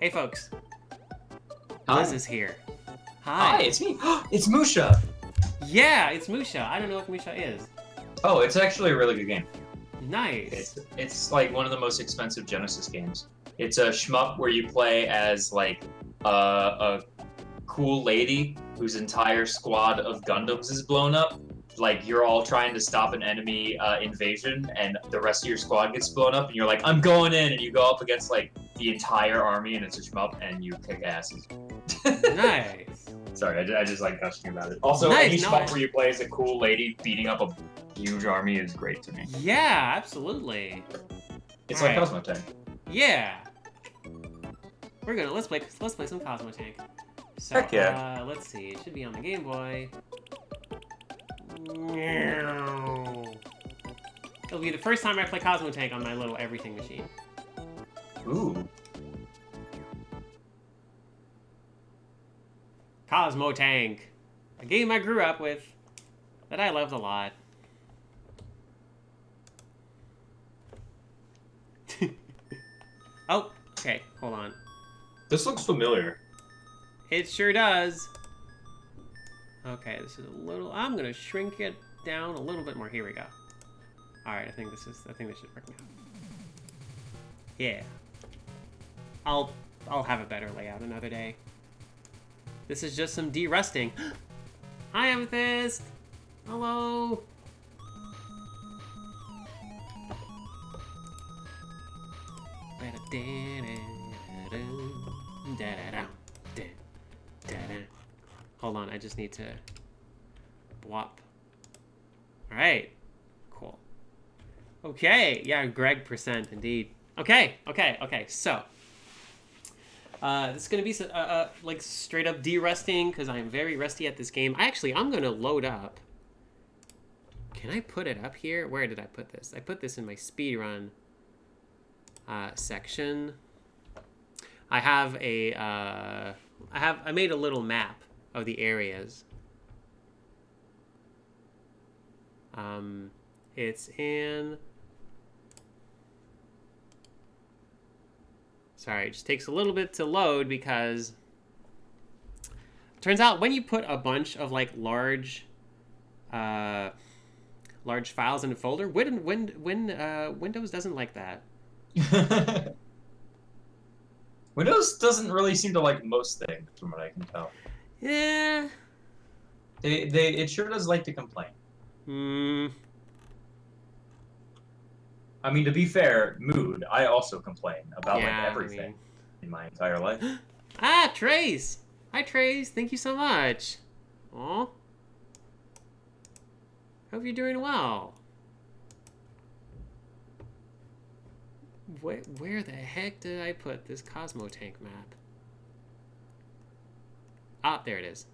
Hey, folks. Hi. Liz is here. Hi, Hi. it's me. It's Musha. Yeah, it's Musha. I don't know what Musha is. Oh, it's actually a really good game. Nice. It's like one of the most expensive Genesis games. It's a shmup where you play as like a cool lady whose entire squad of Gundams is blown up. Like you're all trying to stop an enemy invasion, and the rest of your squad gets blown up, and you're like, "I'm going in," and you go up against like the entire army, and it's a shmup, and you kick asses. Nice. Sorry, I just like gushing about it. Also, Nice, any no, shmup where you play as a cool lady beating up a huge army is great to me. Yeah, absolutely. It's All like right. CosmoTank. Yeah. Let's play some CosmoTank. So, Heck yeah. let's see. It should be on the Game Boy. It'll be the first time I play CosmoTank on my little everything machine. Ooh. CosmoTank. A game I grew up with that I loved a lot. Oh, okay, hold on. This looks familiar. It sure does. Okay, this is a little. I'm gonna shrink it down a little bit more. Here we go. All right, I think this should work now. Yeah. I'll have a better layout another day. This is just some de-rusting. Hi, Amethyst. Hello. Hold on, I just need to bwop. Alright. Cool. Okay, yeah, Greg percent indeed. Okay, so this is gonna be like straight up de-rusting because I am very rusty at this game. I'm gonna load up. Can I put it up here? Where did I put this? I put this in my speedrun section. I made a little map of the areas. It's in. Sorry, it just takes a little bit to load because it turns out when you put a bunch of like large files in a folder, Windows doesn't like that. Windows doesn't really seem to like most things, from what I can tell. Yeah. It sure does like to complain. I mean, to be fair, mood. I also complain about like everything in my entire life. Ah, Trace. Hi, Trace. Thank you so much. Aw. Hope you're doing well. Where the heck did I put this CosmoTank map? Ah, there it is.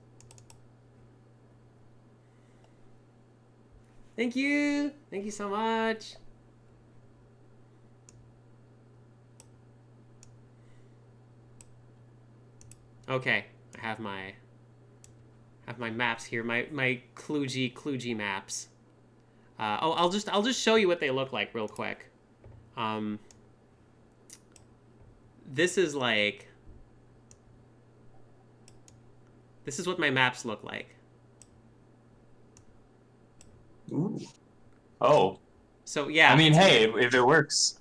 Thank you. Thank you so much. Okay, I have my maps here. My kludgy maps. I'll just show you what they look like real quick. This is what my maps look like. Ooh. Oh. So yeah. I mean, hey, if it works.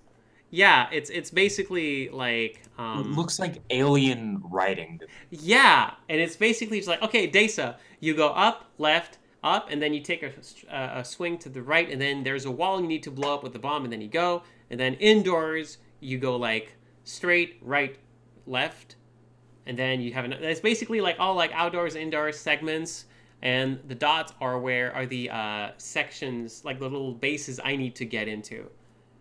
Yeah, it's basically like. It looks like alien writing. Yeah, and it's basically just like, okay, Desa, you go up, left, up, and then you take a swing to the right, and then there's a wall you need to blow up with the bomb, and then you go, and then indoors you go like straight, right, left, and then you have it's basically like all like outdoors, indoors segments, and the dots are the sections, like the little bases I need to get into.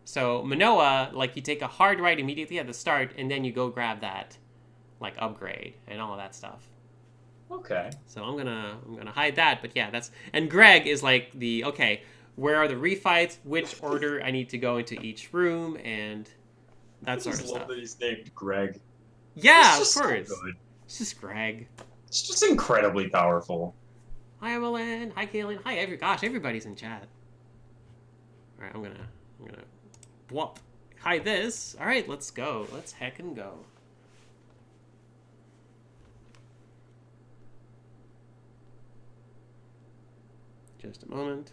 So Manoa, like you take a hard right immediately at the start, and then you go grab that, like upgrade and all of that stuff. Okay. So I'm gonna hide that, but yeah, and Greg is like where are the refights? Which order I need to go into each room and that sort of stuff. I love that he's named Greg. Yeah, of course. So good. It's just Greg. It's just incredibly powerful. Hi Evelyn. Hi Kaylin. Hi everybody's in chat. All right, I'm gonna. Whoop. Hi this. All right, let's go. Let's heckin' go. Just a moment.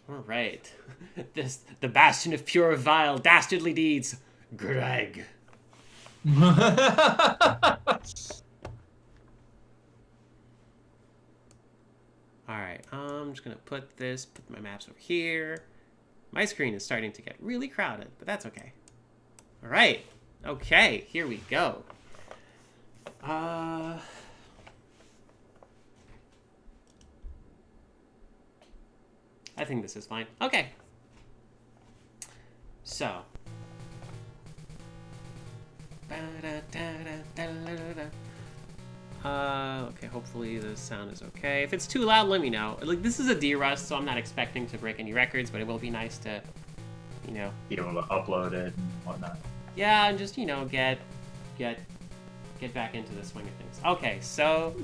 All right. The bastion of pure, vile, dastardly deeds. Greg. All right. I'm just gonna put my maps over here. My screen is starting to get really crowded, but that's okay. All right. Okay. Here we go. I think this is fine. Okay. So. Okay, hopefully the sound is okay. If it's too loud, let me know. Like, this is a D-Rust, so I'm not expecting to break any records, but it will be nice to, you know... be able to upload it and whatnot. Yeah, and just, you know, get back into the swing of things. Okay, so...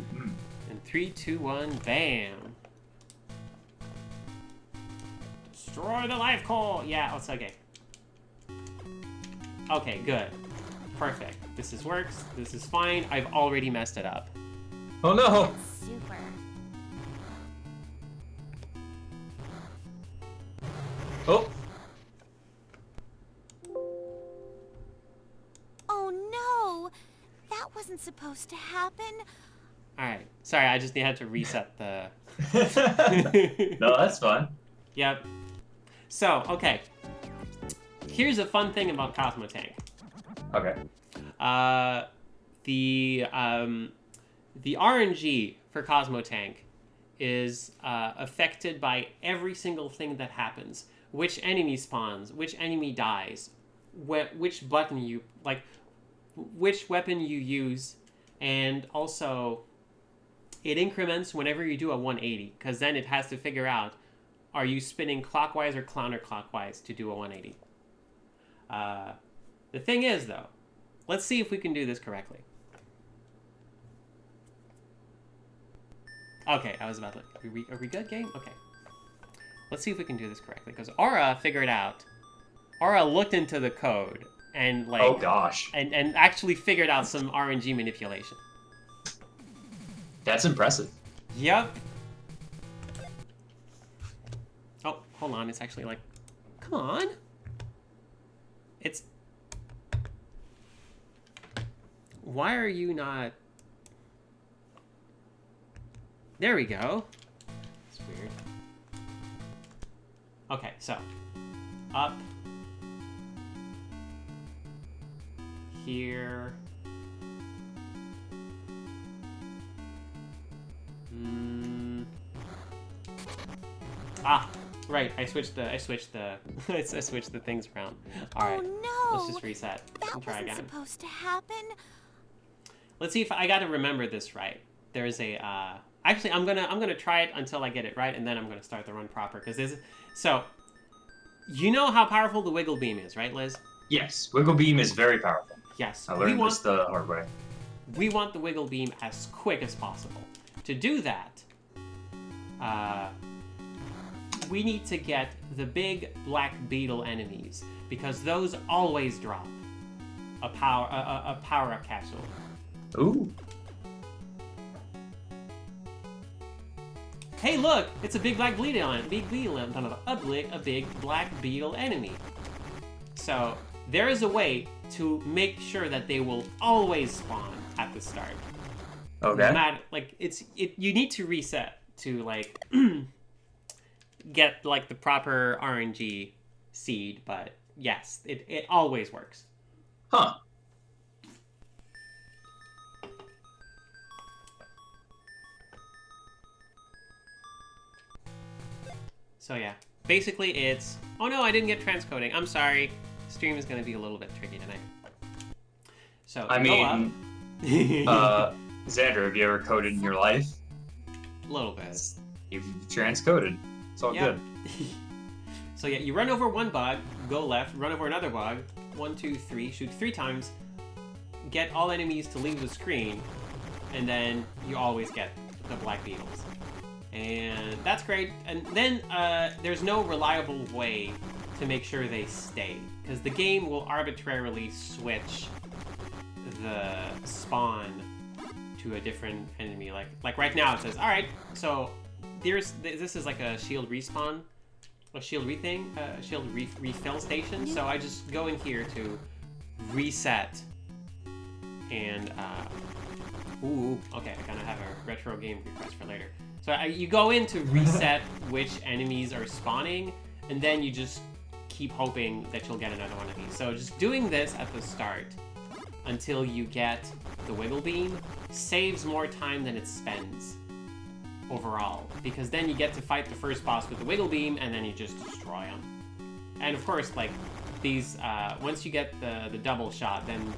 in 3, 2, 1, bam! Destroy the life core! Yeah, it's okay. Okay, good. Perfect. This works. This is fine. I've already messed it up. Oh no! Super. Oh! Oh no! That wasn't supposed to happen. Alright. Sorry, I just had to reset the... No, that's fine. Yep. So, okay. Here's a fun thing about CosmoTank. Okay. The RNG for CosmoTank is affected by every single thing that happens. Which enemy spawns, which enemy dies, which button you, like, which weapon you use, and also it increments whenever you do a 180, because then it has to figure out, are you spinning clockwise or counterclockwise to do a 180? The thing is, though, let's see if we can do this correctly. Okay, I was about to... Are we good, game? Okay. Let's see if we can do this correctly, because Aura figured out... Aura looked into the code and, like... Oh, gosh. And actually figured out some RNG manipulation. That's impressive. Yep. Oh, hold on. It's actually like... Come on. It's... Why are you not... There we go. It's weird. Okay, so. Up. Here. Ah, right. I switched the I switched the things around. All right. Oh no! Let's just reset and try wasn't again. Supposed to happen. Let's see if I got to remember this right. There's a actually I'm gonna try it until I get it right, and then I'm gonna start the run proper, because there's so you know how powerful the wiggle beam is, right, Liz? Yes, Wiggle Beam is very powerful. Yes. I learned this the hard way. We want the wiggle beam as quick as possible. To do that, we need to get the big black beetle enemies, because those always drop a power-up capsule. Ooh. Hey, look! It's a big black beetle a big black beetle enemy. So there is a way to make sure that they will always spawn at the start. Okay. No matter, like, you need to reset to, like, get, like, the proper RNG seed, but yes, it always works. Huh. So yeah, basically it's... Oh no, I didn't get transcoding. I'm sorry. Stream is going to be a little bit tricky tonight. So, I mean, Xander, have you ever coded in your life? A little bit. You've transcoded. It's all good. So yeah, you run over one bug, go left, run over another bug, 1, 2, 3, shoot 3 times, get all enemies to leave the screen, and then you always get the black beetles. And that's great. And then there's no reliable way to make sure they stay, because the game will arbitrarily switch the spawn to a different enemy. Like right now it says, all right, so this is like a shield respawn, a shield refill station. So I just go in here to reset, and ooh, okay, I kind of have a retro game request for later. So you go in to reset which enemies are spawning, and then you just keep hoping that you'll get another one of these. So just doing this at the start until you get the wiggle beam saves more time than it spends overall, because then you get to fight the first boss with the wiggle beam and then you just destroy them. And of course, like these, once you get the double shot, then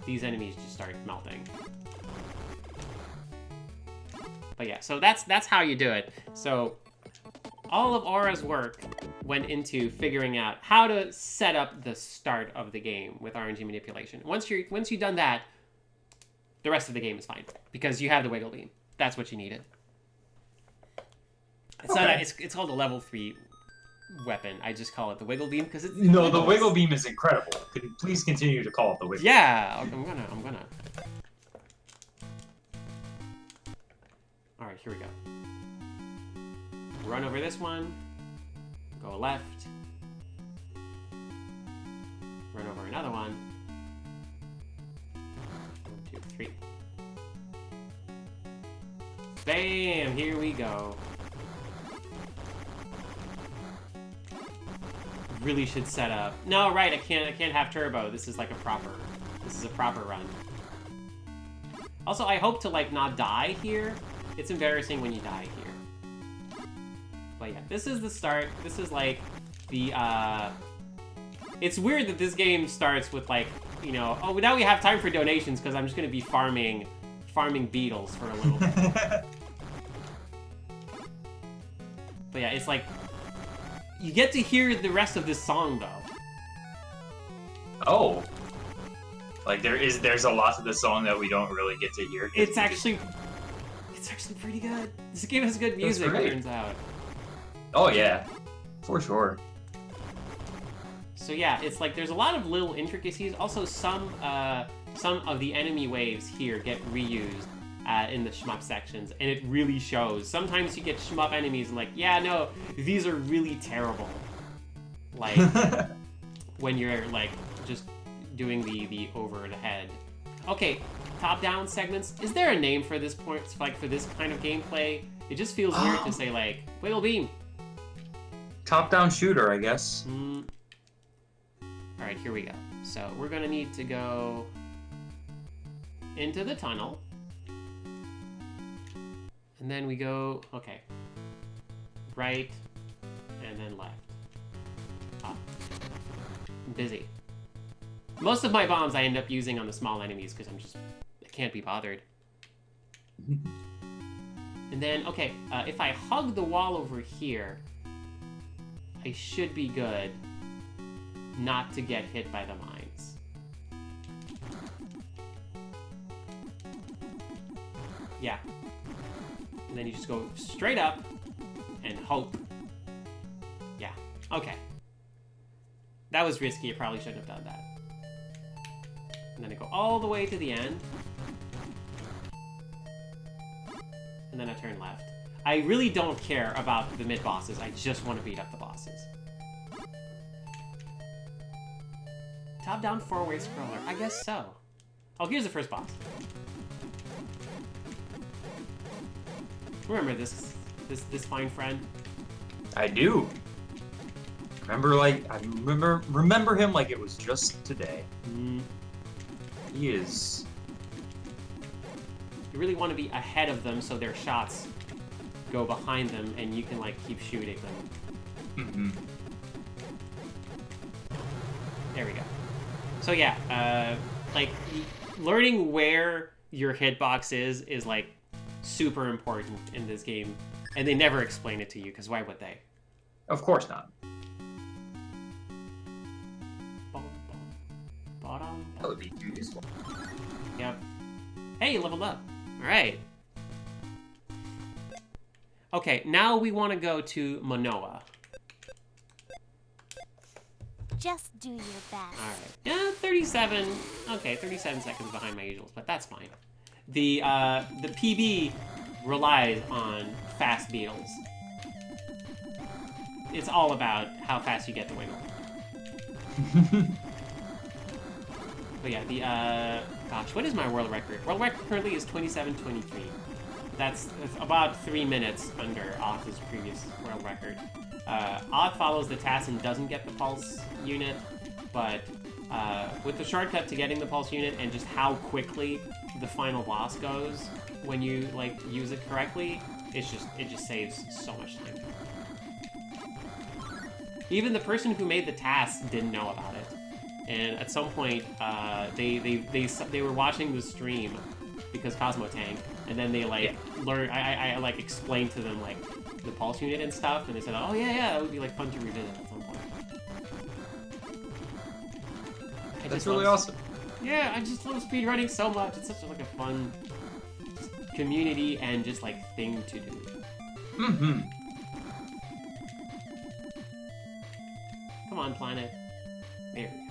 these enemies just start melting. But yeah, so that's how you do it. So all of Aura's work went into figuring out how to set up the start of the game with RNG manipulation. Once you've done that, the rest of the game is fine because you have the wiggle beam. That's what you needed. It's not. It's called a level 3 weapon. I just call it the wiggle beam because it's the wiggle beam is incredible. Could you please continue to call it the wiggle beam? Yeah, I'm gonna. All right, here we go. Run over this one. Go left. Run over another one. 1, 2, 3. Bam! Here we go. Really should set up. No, right, I can't have turbo. This is like a proper run. Also, I hope to like not die here. It's embarrassing when you die here. But yeah, this is the start. This is like the it's weird that this game starts with like, you know, oh, now we have time for donations because I'm just gonna be farming beetles for a little bit. But yeah, it's like you get to hear the rest of this song though. Oh. Like there's a lot of the song that we don't really get to hear. It's actually pretty good. This game has good music, it turns out. Oh yeah, for sure. So yeah, it's like there's a lot of little intricacies. Also, some of the enemy waves here get reused in the shmup sections, and it really shows. Sometimes you get shmup enemies and like, yeah, no, these are really terrible. Like when you're like just doing the over the head. Okay, top-down segments. Is there a name for this point? Like for this kind of gameplay? It just feels weird to say like wiggle beam. Top-down shooter, I guess. All right, here we go. So we're gonna need to go into the tunnel. And then we go, okay, right, and then left. Up. I'm busy. Most of my bombs I end up using on the small enemies because I can't be bothered. And then, okay, if I hug the wall over here, I should be good not to get hit by the mines. Yeah. And then you just go straight up and hope. Yeah, okay. That was risky, I probably shouldn't have done that. And then I go all the way to the end. And then I turn left. I really don't care about the mid-bosses, I just want to beat up the bosses. Top-down 4-way scroller, I guess so. Oh, here's the first boss. Remember this fine friend? I do. I remember him like it was just today. He is. You really want to be ahead of them so their shots go behind them and you can like keep shooting them. There we go. So yeah, like learning where your hitbox is like super important in this game, and they never explain it to you because why would they? Of course not. That would be too useful. Yep. Hey, you leveled up. All right. Okay, now we want to go to Manoa. Just do your best. All right. Yeah, 37. Okay, 37 seconds behind my usuals, but that's fine. The PB relies on fast beetles. It's all about how fast you get the wiggle. But yeah, the gosh, what is my world record? World record currently is 27:23. That's about 3 minutes under Oth's previous world record. Oth follows the task and doesn't get the pulse unit, but with the shortcut to getting the pulse unit and just how quickly the final boss goes when you like use it correctly, it just saves so much time. Even the person who made the task didn't know about it, and at some point they were watching the stream because CosmoTank, and then they like learned. I like explained to them like the pulse unit and stuff, and they said, "Oh yeah, that would be like fun to revisit at some point." That's really awesome. Yeah, I just love speedrunning so much. It's such like a fun community and just like thing to do. Mm-hmm. Come on, planet. There we go.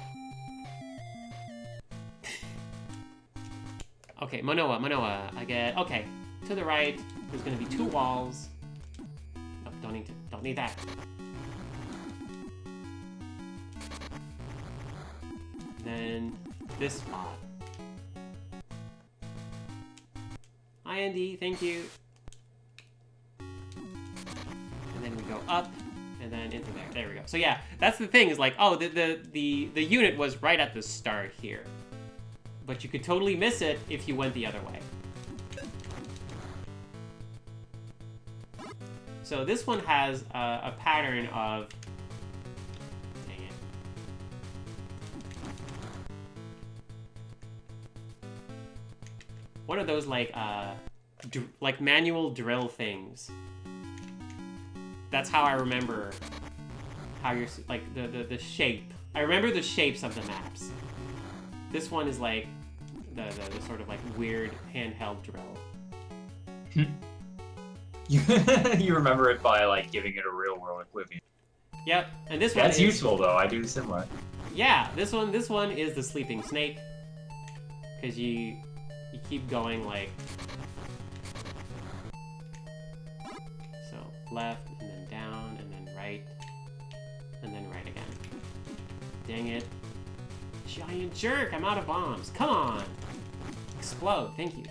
Okay, Manoa. I get okay. To the right, there's gonna be 2 walls. No, don't need that. Then this spot. Hi, Andy. Thank you. And then we go up, and then into there. There we go. So yeah, that's the thing. Is like, oh, the unit was right at the start here, but you could totally miss it if you went the other way. So this one has a pattern of. Dang it. One of those like manual drill things. That's how I remember how you're like the shape. I remember the shapes of the maps. This one is like the sort of like weird handheld drill. You remember it by like giving it a real world equivalent. Yep, and this one That's is useful though. I do similar. Yeah, this one is the sleeping snake, because you keep going like so, left and then down and then right again. Dang it, giant jerk! I'm out of bombs. Come on, explode! Thank you.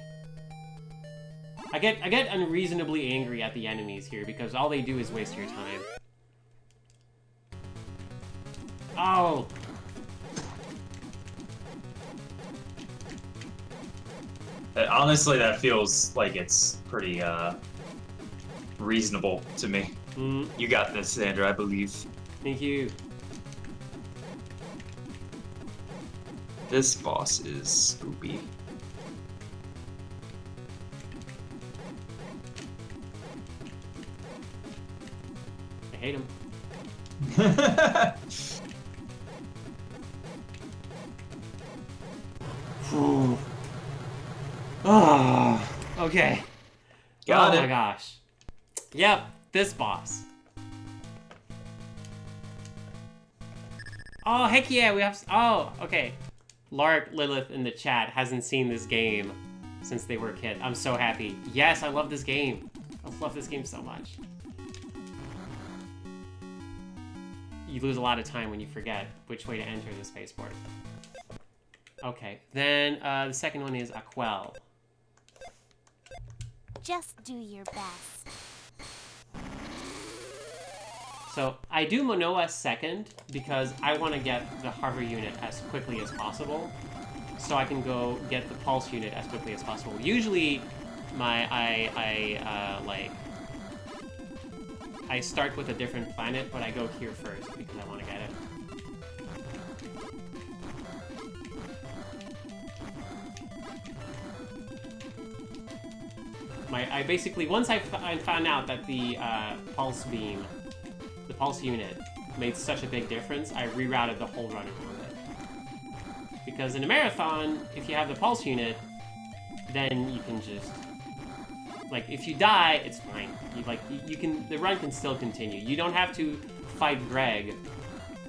I get unreasonably angry at the enemies here because all they do is waste your time. Oh. Honestly, that feels like it's pretty reasonable to me. Mm. You got this, Sandra, I believe. Thank you. This boss is spoopy. I hate him. Oh, okay. Got it. Oh my gosh. Yep, this boss. Oh, heck yeah, we have... Oh, okay. Lark Lilith in the chat hasn't seen this game since they were a kid. I'm so happy. Yes, I love this game. I love this game so much. You lose a lot of time when you forget which way to enter the spaceport. Okay, then the second one is Aquel. Just do your best. So I do Manoa second because I want to get the hover unit as quickly as possible, so I can go get the pulse unit as quickly as possible. Usually, I start with a different planet, but I go here first because I want to get it. I basically, once I found out that the pulse beam, the pulse unit, made such a big difference, I rerouted the whole run around it. Because in a marathon, if you have the pulse unit, then you can just, like, if you die, it's fine. You can, the run can still continue. You don't have to fight Greg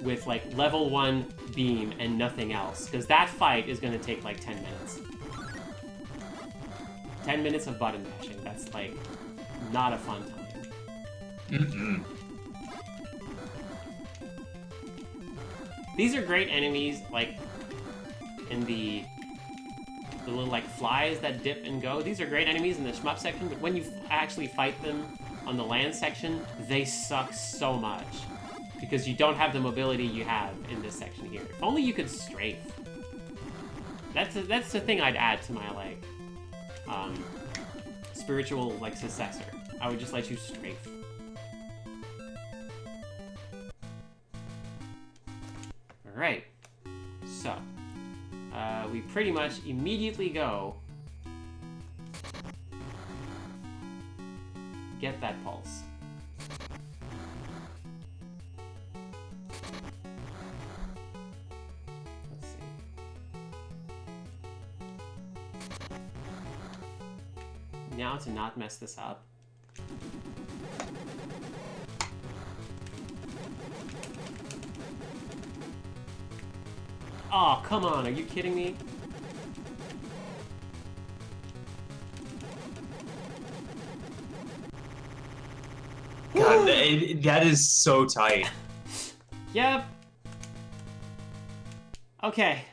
with like level 1 beam and nothing else, because that fight is going to take like 10 minutes. 10 minutes of button mashing. That's like not a fun time. Mm-mm. These are great enemies, like in the little like flies that dip and go. These are great enemies in the shmup section, but when you actually fight them on the land section, they suck so much because you don't have the mobility you have in this section here. If only you could strafe. That's the thing I'd add to my like spiritual like successor. I would just let you strafe. All right, so we pretty much immediately go get that pulse. Let's see. Now to not mess this up. Oh, come on, are you kidding me? God, that is so tight. Yep. Okay.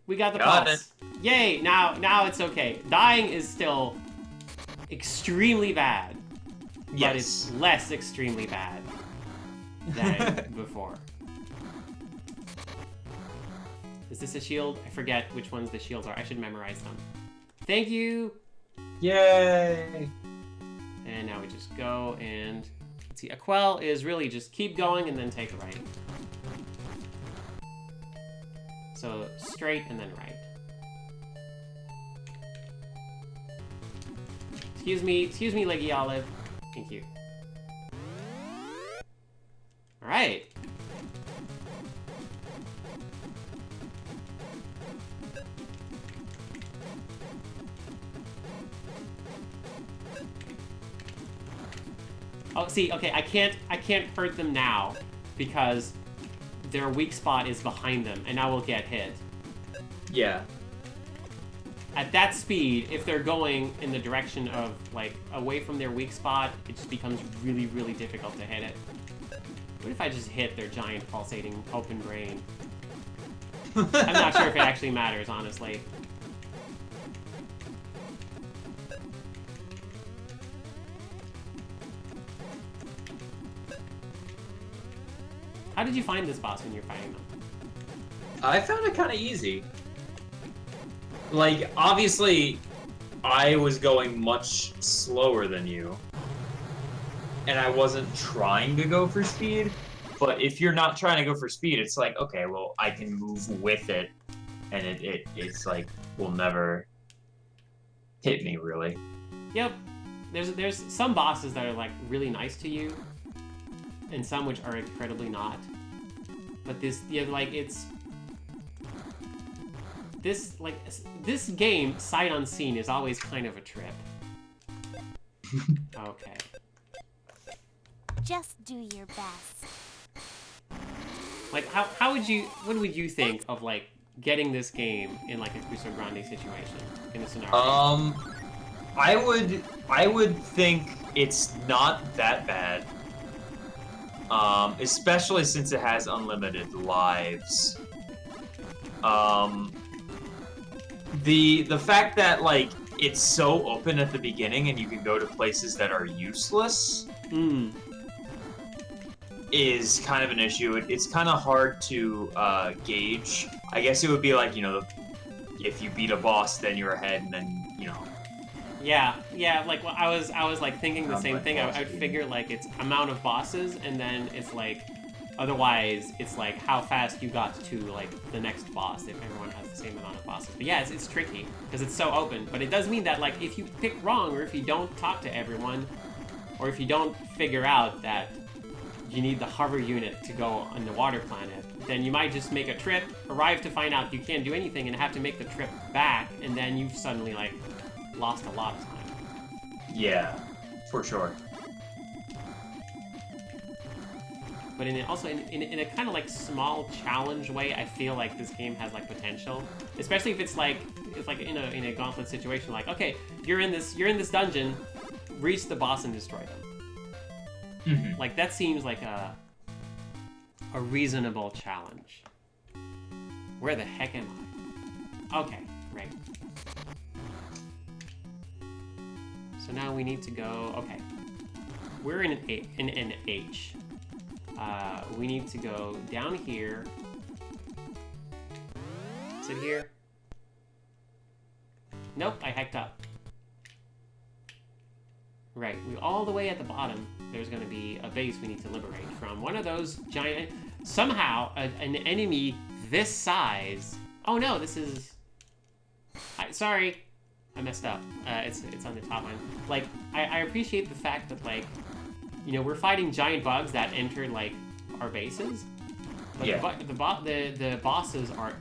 We got the Got pulse. Yay, now it's okay. Dying is still extremely bad. But Yes. it's less extremely bad than before. Is this a shield? I forget which ones the shields are. I should memorize them. Thank you! Yay! And now we just go and... Let's see, a quell is really just keep going and then take a right. So straight and then right. Excuse me, Leggy Olive. Thank you. Alright. Oh, see, okay, I can't hurt them now because their weak spot is behind them, and I will get hit. Yeah. At that speed, if they're going in the direction of, like, away from their weak spot, it just becomes really, really difficult to hit it. What if I just hit their giant pulsating open brain? I'm not sure if it actually matters, honestly. How did you find this boss when you're fighting them? I found it kind of easy. Like, obviously, I was going much slower than you. And I wasn't trying to go for speed. But if you're not trying to go for speed, it's like, okay, well, I can move with it. And it's like, will never hit me, really. Yep. There's some bosses that are, like, really nice to you. And some which are incredibly not. But this, yeah, like, it's... This game, sight unseen, is always kind of a trip. Okay. Just do your best. Like, how would you... What would you think of, like, getting this game in, like, a Crusoe Grande situation? In a scenario? I would think it's not that bad. Especially since it has unlimited lives. The fact that, like, it's so open at the beginning and you can go to places that are useless is kind of an issue. It's kind of hard to gauge. I guess it would be like, you know, if you beat a boss, then you're ahead, and then, you know. Yeah, like, well, I was like thinking the same thing. I would figure, like, it's amount of bosses, and then it's like, otherwise, it's like how fast you got to, like, the next boss if everyone has the same amount of bosses. But yeah, it's tricky, because it's so open. But it does mean that, like, if you pick wrong, or if you don't talk to everyone, or if you don't figure out that you need the hover unit to go on the water planet, then you might just make a trip, arrive to find out you can't do anything, and have to make the trip back, and then you've suddenly, like, lost a lot of time. Yeah, for sure. but also in a kind of like small challenge way. I feel like this game has like potential, especially if it's like in a gauntlet situation. Like, okay, you're in this dungeon, reach the boss and destroy them. Like that seems like a reasonable challenge. Where the heck am I? Okay, right. So now we need to go. Okay, we're in an H. We need to go down here. Is it here? Nope, I hacked up. Right, all the way at the bottom, there's going to be a base we need to liberate from one of those giant... Somehow, an enemy this size... Oh no, this is... Sorry, I messed up. It's on the top line. Like, I appreciate the fact that, like, you know, we're fighting giant bugs that enter, like, our bases. But yeah. the bosses are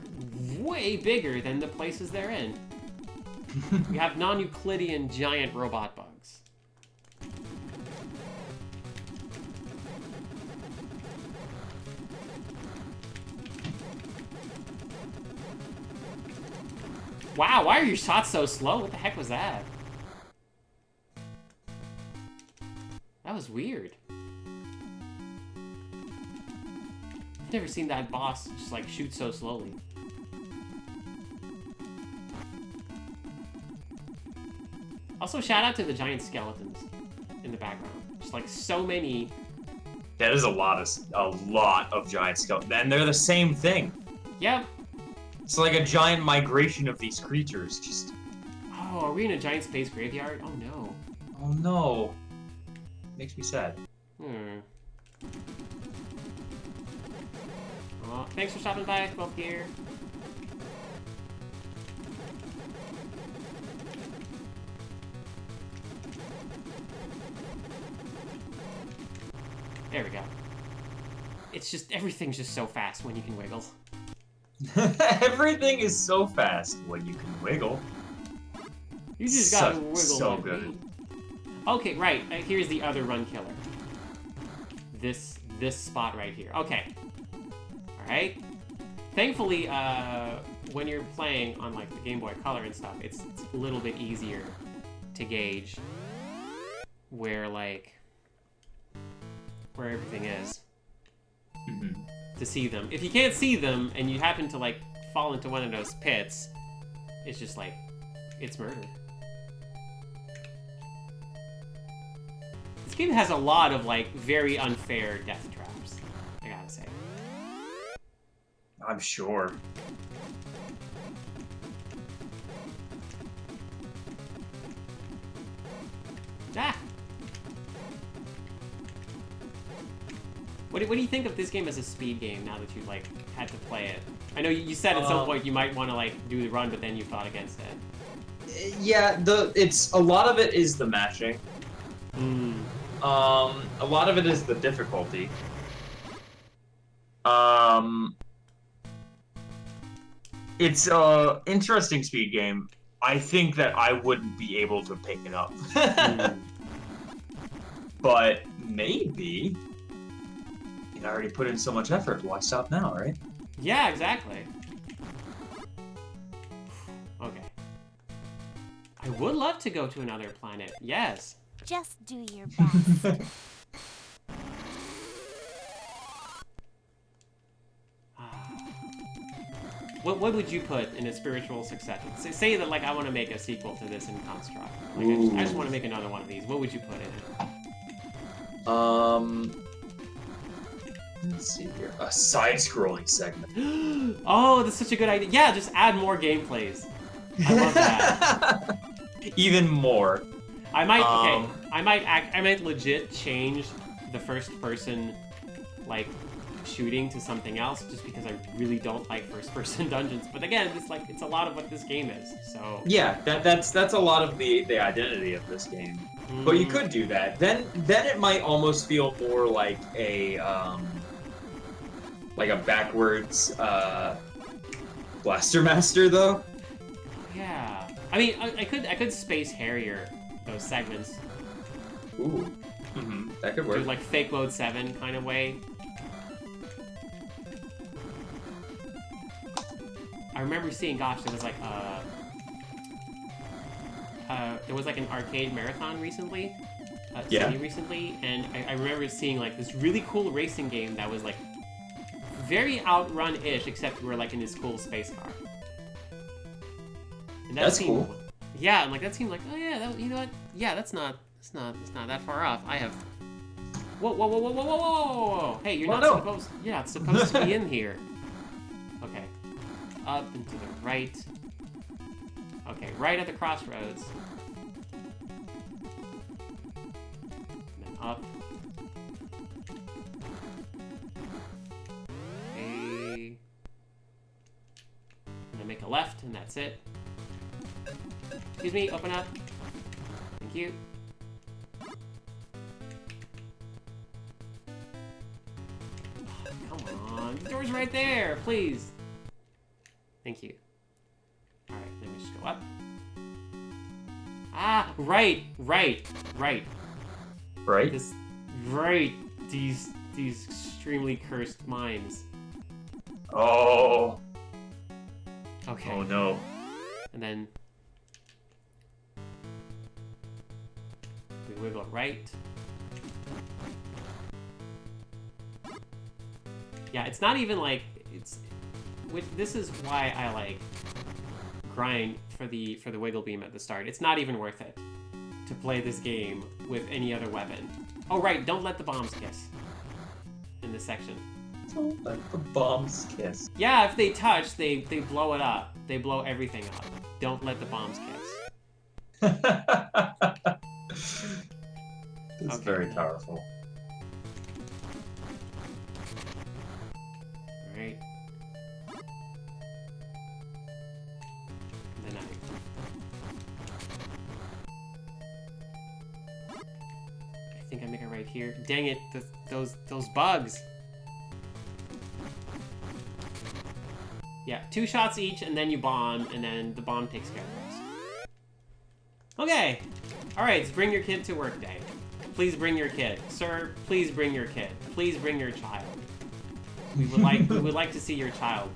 way bigger than the places they're in. We have non-Euclidean giant robot bugs. Wow, why are your shots so slow? What the heck was that? That was weird. I've never seen that boss just like shoot so slowly. Also, shout out to the giant skeletons in the background. Just like so many. That is a lot of giant skeletons, and they're the same thing. Yep. It's like a giant migration of these creatures. Just. Oh, are we in a giant space graveyard? Oh no. Oh no. Makes me sad. Well, thanks for stopping by, 12 Gear. There we go. It's just, everything's just so fast when you can wiggle. Everything is so fast when you can wiggle. You just gotta wiggle. So like good. me. Okay, right. Here's the other run killer. This spot right here. Okay. All right. Thankfully, when you're playing on like the Game Boy Color and stuff, it's a little bit easier to gauge where everything is. To see them. If you can't see them and you happen to like fall into one of those pits, it's just like, it's murder. This game has a lot of like very unfair death traps, I gotta say. I'm sure. Ah! What do you think of this game as a speed game now that you've like had to play it? I know you said at some point you might want to like do the run, but then you fought against it. Yeah, a lot of it is the matching. A lot of it is the difficulty. It's a interesting speed game. I think that I wouldn't be able to pick it up. But maybe. I already put in so much effort. Why stop now, right? Yeah, exactly. Okay. I would love to go to another planet. Yes. Just do your best. What would you put in a spiritual succession? Say that like I want to make a sequel to this in Construct. Like I just want to make another one of these. What would you put in it? Let's see here. A side-scrolling segment. Oh, that's such a good idea. Yeah, just add more gameplays. I love that. Even more. I might I might legit change the first person like shooting to something else just because I really don't like first person dungeons. But again, it's a lot of what this game is. So yeah, that's a lot of the identity of this game. But you could do that. Then it might almost feel more like a backwards Blaster Master though. Yeah. I mean, I could Space Harrier those segments. Ooh. That could work. Do like Fake Mode 7 kind of way. I remember seeing, gosh, there was like an arcade marathon recently, city recently, and I remember seeing like this really cool racing game that was like very Outrun-ish, except we were like in this cool space car. And That's cool. Yeah, and like that seemed like, oh yeah, that, you know what? Yeah, it's not that far off. I have. Whoa, whoa, whoa, whoa, whoa, whoa, whoa, whoa! Hey, you're not supposed to be in here. Okay, up and to the right. Okay, right at the crossroads. And then up. Okay. And then make a left, and that's it. Excuse me, open up. Thank you. Oh, come on, the door's right there, please. Thank you. Alright, let me just go up. Ah, right. These extremely cursed mines. Oh. Okay. Oh no. And then we wiggle right. Yeah, it's not even like this is why I like grind for the wiggle beam at the start. It's not even worth it to play this game with any other weapon. Oh right, don't let the bombs kiss in this section. Don't let the bombs kiss. Yeah, if they touch, they blow it up. They blow everything up. Don't let the bombs kiss. It's very powerful. Alright. And then I think I make it right here. Dang it, those bugs. Yeah, 2 shots each, and then you bomb, and then the bomb takes care of the rest. Okay. Alright, let's bring your kid to work day. Please bring your kid. Sir, please bring your kid. Please bring your child. We would like to see your child.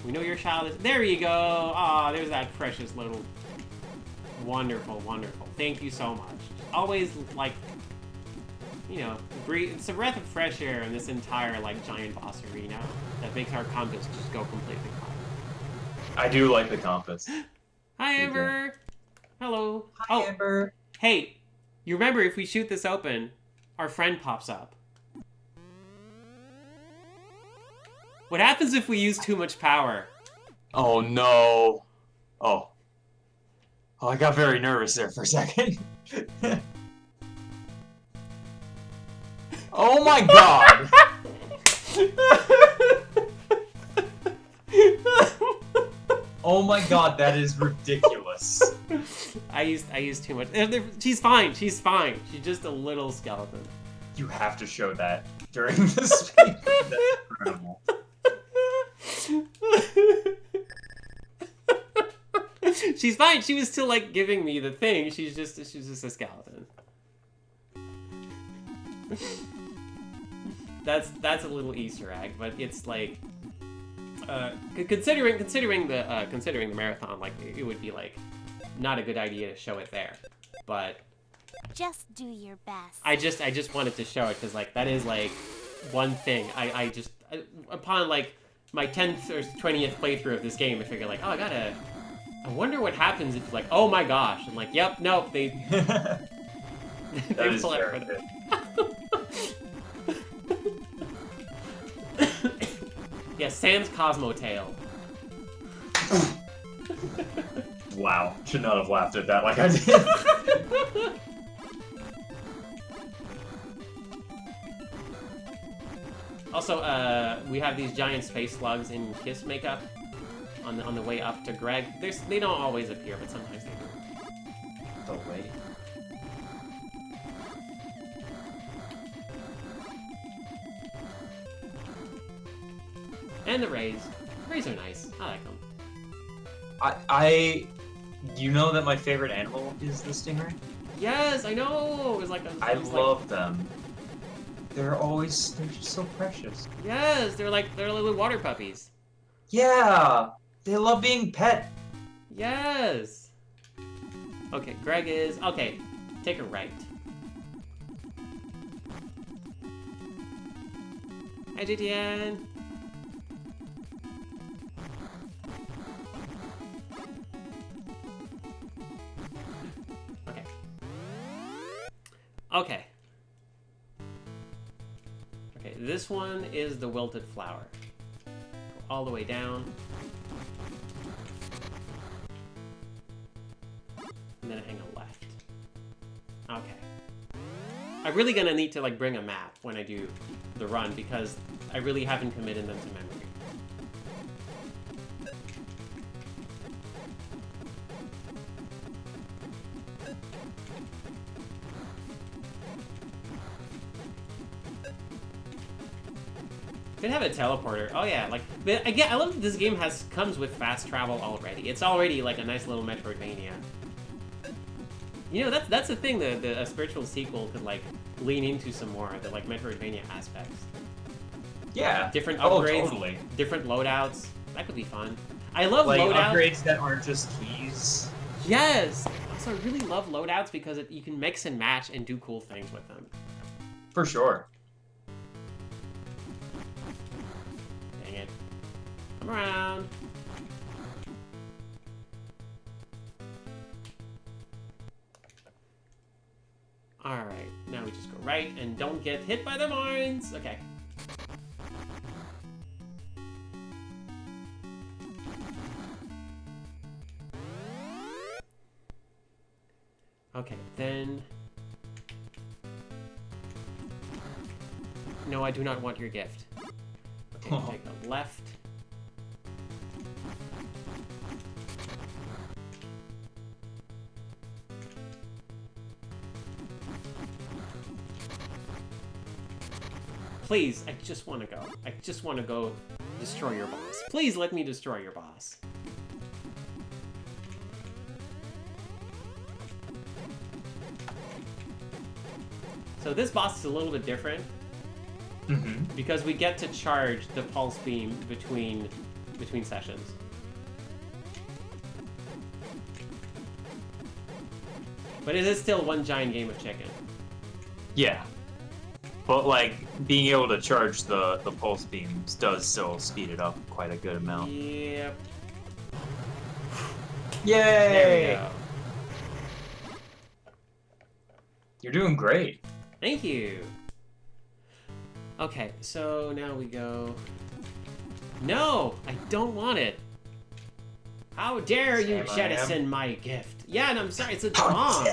We know your child is... There you go! Ah, there's that precious little... Wonderful, wonderful. Thank you so much. Always, like... You know, it's a breath of fresh air in this entire, like, giant boss arena that makes our compass just go completely fine. I do like the compass. Hi, Amber! Hello. Hi, Amber. Hey, you remember if we shoot this open, our friend pops up. What happens if we use too much power? Oh, no. Oh, I got very nervous there for a second. Oh my god! Oh my god, that is ridiculous. I used too much. She's fine. She's fine. She's just a little skeleton. You have to show that during the speed. That's incredible. She's fine. She was still like giving me the thing. She's just a skeleton. That's a little Easter egg, but it's like considering the marathon, like it would be like not a good idea to show it there, but just do your best. I just wanted to show it because like that is like one thing I upon like my 10th or 20th playthrough of this game, I figured like, oh, I wonder what happens if like, oh my gosh, and like, yep, nope, they That is very good. Yeah, sans CosmoTank. Wow, should not have laughed at that like I did. Also, we have these giant space slugs in Kiss makeup on the way up to Greg. They don't always appear, but sometimes they do. The way. And the rays. Rays are nice. I like them. You know that my favorite animal is the stingray? Yes, I know. It was like I love them. They're just so precious. Yes, they're little water puppies. Yeah, they love being pet. Yes. Okay, Greg is okay. Take a right. Hi, GTN. Okay. Okay. Okay, this one is the wilted flower. Go all the way down. And then hang a left. Okay. I'm really gonna need to like bring a map when I do the run because I really haven't committed them to memory. Could have a teleporter. Oh yeah, like but again, I love that this game comes with fast travel already. It's already like a nice little Metroidvania. You know, that's the thing that a spiritual sequel could like lean into some more, the like Metroidvania aspects. Yeah. Different upgrades, Totally. different loadouts. That could be fun. I love Like loadouts. upgrades that aren't just keys. Yes. Also, I really love loadouts because you can mix and match and do cool things with them. For sure. Dang it. Come around. Alright, now we just go right and don't get hit by the mines. Okay. Okay, then... No, I do not want your gift. Okay, take a left. Please, I just want to go. I just want to go destroy your boss. Please let me destroy your boss. So this boss is a little bit different. Because we get to charge the pulse beam between sessions. But it is still one giant game of chicken. Yeah. But like being able to charge the pulse beams does still speed it up quite a good amount. Yep. Yay! There we go. You're doing great. Thank you. Okay, so now we go... No! I don't want it! How dare you jettison my gift? Yeah, and I'm sorry, it's a bomb!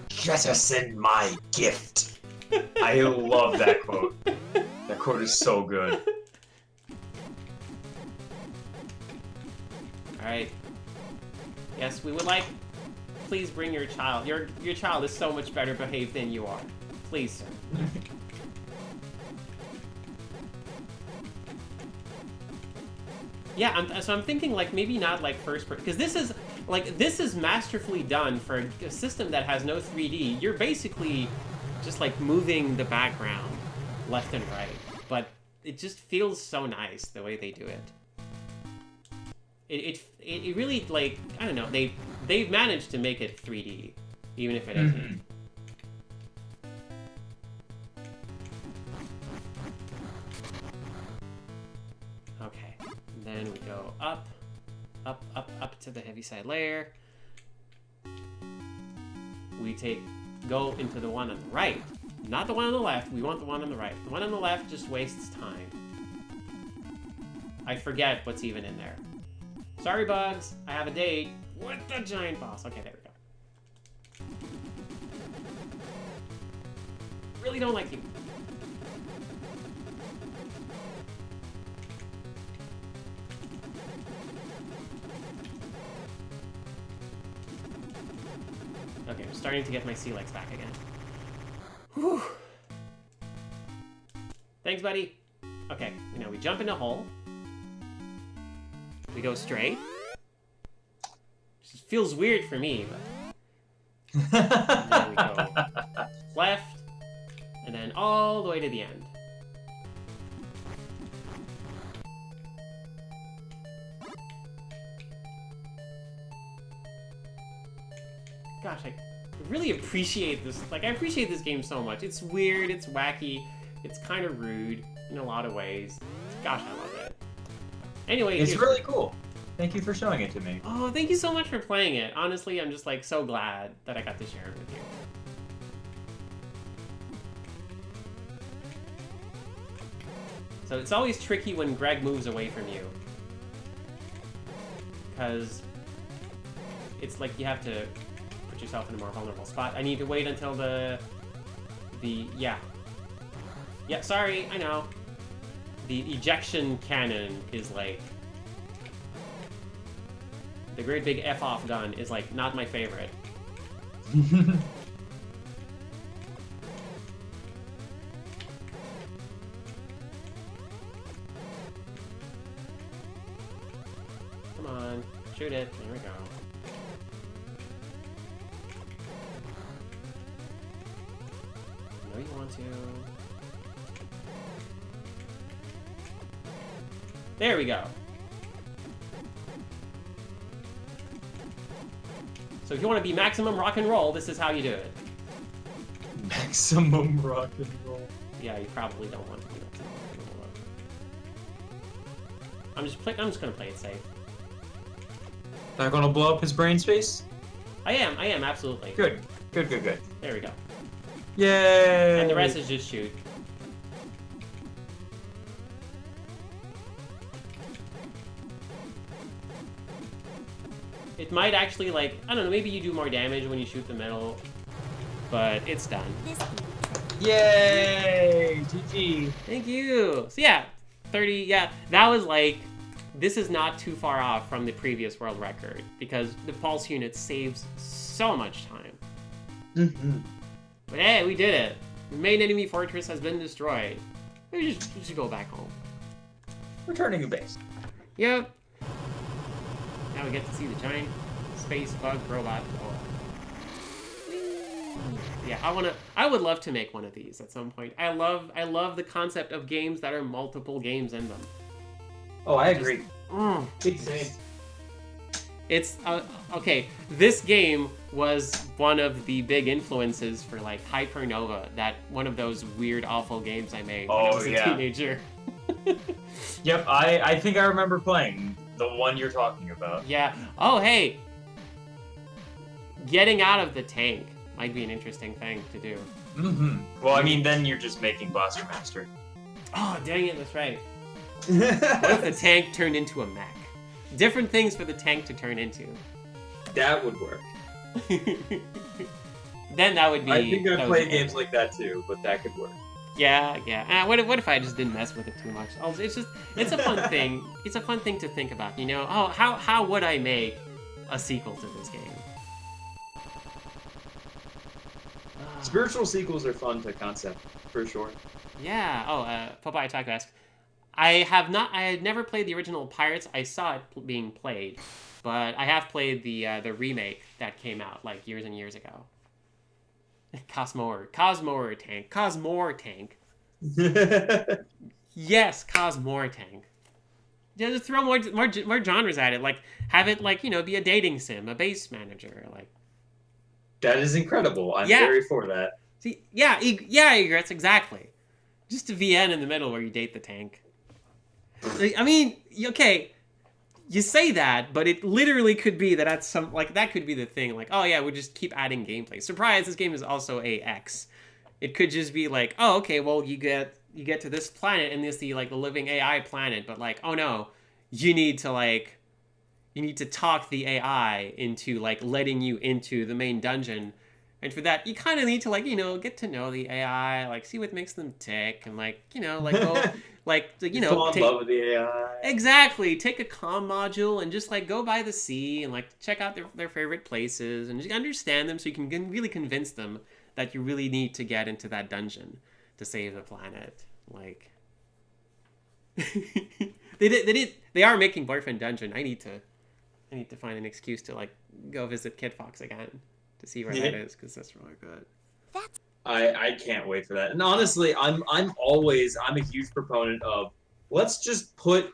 Jettison my gift! I love that quote. That quote is so good. Alright. Yes, we would like... Please bring your child. Your child is so much better behaved than you are. Please, sir. Yeah, so I'm thinking like maybe not like first person, because this is masterfully done for a system that has no 3D. You're basically just like moving the background left and right, but it just feels so nice the way they do it. It really like I don't know they've managed to make it 3D, even if it isn't. Okay, and then we go up to the heaviside layer. We go into the one on the right, not the one on the left. We want the one on the right. The one on the left just wastes time. I forget what's even in there. Sorry, Bugs. I have a date with the giant boss. Okay, there we go. Really don't like you. Okay, I'm starting to get my sea legs back again. Whew. Thanks, buddy. Okay, now we jump in a hole. We go straight. It feels weird for me, but... And then we go left, and then all all the way to the end. Gosh, I really appreciate this. Like, I appreciate this game so much. It's weird, it's wacky, it's kind of rude in a lot of ways. Gosh, I love it. Anyway, It's really cool. Thank you for showing it to me. Oh, thank you so much for playing it. Honestly, I'm just like so glad that I got to share it with you. So it's always tricky when Greg moves away from you. Because it's like you have to put yourself in a more vulnerable spot. I need to wait until yeah. Yeah, sorry, I know. The ejection cannon is like... The great big F-off gun is like not my favorite. Come on, shoot it. There we go. I know you want to. There we go. So if you want to be maximum rock and roll, this is how you do it. Maximum rock and roll. Yeah, you probably don't want to do maximum rock and roll. I'm just gonna play it safe. Not gonna blow up his brain space? I am, absolutely. Good. Good. There we go. Yay! And the rest is just shoot. It might actually, like, I don't know, maybe you do more damage when you shoot the metal, but it's done. Yay! GG. Thank you! So yeah, 30, yeah, that was like, this is not too far off from the previous world record, because the pulse unit saves so much time. Mm-hmm. But hey, we did it! The main enemy fortress has been destroyed. We should go back home. Returning to base. Yep. Now we get to see the giant space bug robot. Yeah, I would love to make one of these at some point. I love the concept of games that are multiple games in them. Oh, I agree. Big It's okay. This game was one of the big influences for like Hypernova, that one of those weird, awful games I made when I was a teenager. Yep, I think I remember playing the one you're talking about. Yeah. Oh, hey. Getting out of the tank might be an interesting thing to do. Mm-hmm. Well, I mean, then you're just making Blaster Master. Oh, dang it, that's right. What if the tank turned into a mech? Different things for the tank to turn into. That would work. Then that would be... I think I play games like that too, but that could work. Yeah. What if I just didn't mess with it too much? It's a fun thing. It's a fun thing to think about, you know? Oh, how would I make a sequel to this game? Spiritual sequels are fun to concept, for sure. Yeah. Oh, Popeye Taco asks, I had never played the original Pirates. I saw it being played, but I have played the remake that came out like years and years ago. CosmoTank. Yes, CosmoTank. Just throw more genres at it. Like, have it, like, you know, be a dating sim, a base manager, like. That is incredible. I'm very for that. See, yeah, Egrets, exactly. Just a VN in the middle where you date the tank. I mean, okay, you say that, but it literally could be that that could be the thing. Like, oh yeah, we'll just keep adding gameplay. Surprise, this game is also AX. It could just be like, oh, okay, well, you get to this planet and this the living AI planet, but like, oh no, you need to talk the AI into like letting you into the main dungeon. And for that, you kind of need to, like, you know, get to know the AI, like, see what makes them tick, and, like, you know, like, go, like, you know, fall in love with the AI. Exactly. Take a comm module and just, like, go by the sea and, like, check out their favorite places and just understand them so you can really convince them that you really need to get into that dungeon to save the planet. Like, they are making Boyfriend Dungeon. I need to find an excuse to, like, go visit Kid Fox again. To see where that is, because that's really good. I can't wait for that. And honestly, I'm a huge proponent of let's just put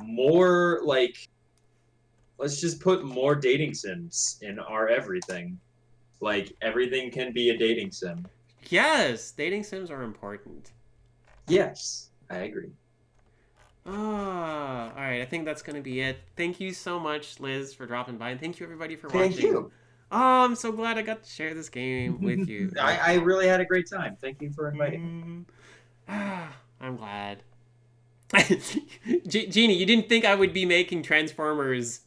more let's just put more dating sims in our everything. Like everything can be a dating sim. Yes, dating sims are important. Yes, I agree. Ah, all right. I think that's gonna be it. Thank you so much, Liz, for dropping by, and thank you everybody for Thank watching. you. Oh, I'm so glad I got to share this game with you. I really had a great time. Thank you for inviting me. I'm glad. Jeannie, you didn't think I would be making Transformers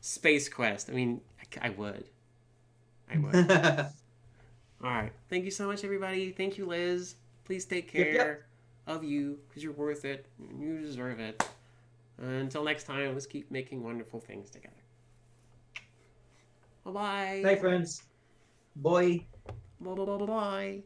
Space Quest. I mean, I would. I would. All right. Thank you so much, everybody. Thank you, Liz. Please take Yep, care of you because you're worth it. You deserve it. Until next time, let's keep making wonderful things together. Bye bye. Bye, friends. Boy. Bye bye bye bye.